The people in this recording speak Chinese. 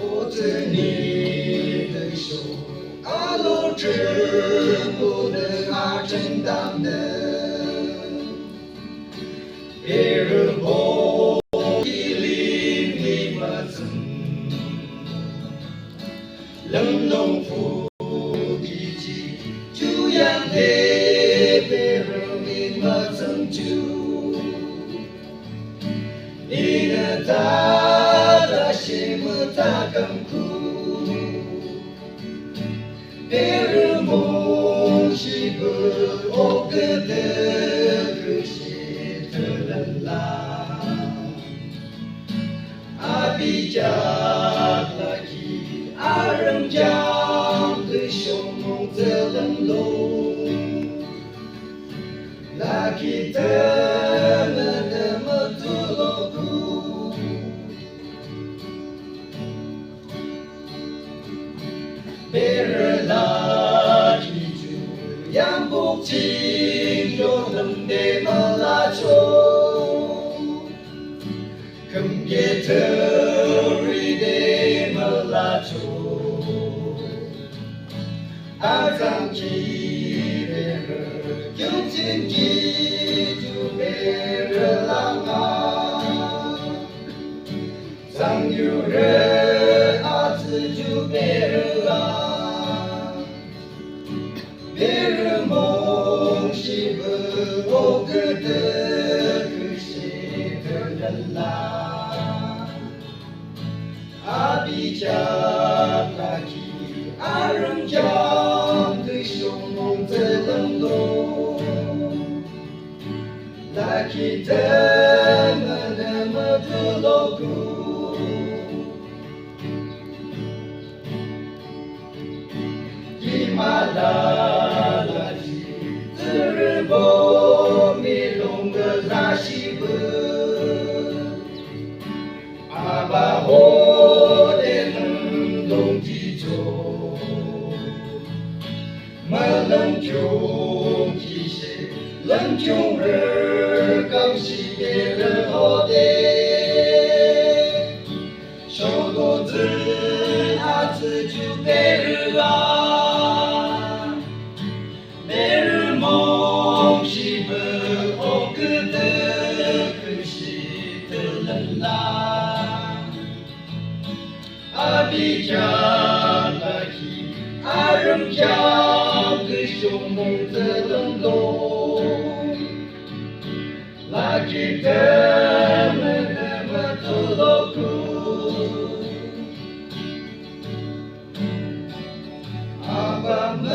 握着你的手，路之不能承担的，别人不理你们怎冷冷负地气，就让别人你们怎就你的他心目他更苦，别人梦是不我个的可惜的人啦，阿比加拉基阿人家的凶猛的冷落，那给的那么多苦。别人拉记住，养不起就能得么拉抽，更别特瑞得么拉抽，阿张记别人就紧记住别人浪啊，常有人阿自就别人啊。别人梦是不我个的可惜的人啦，阿比加拉基阿人家的凶猛的冷落，那给的那么的劳苦，伊玛拉。Terbo milong gerasi ber, abaho den dong jijo, melengkung kise, lengkung rekam si bere hode, shodo zi azi ju bere a.阿比加拉基阿人家的凶猛的冷落，拉给的们那么多劳苦，阿爸们。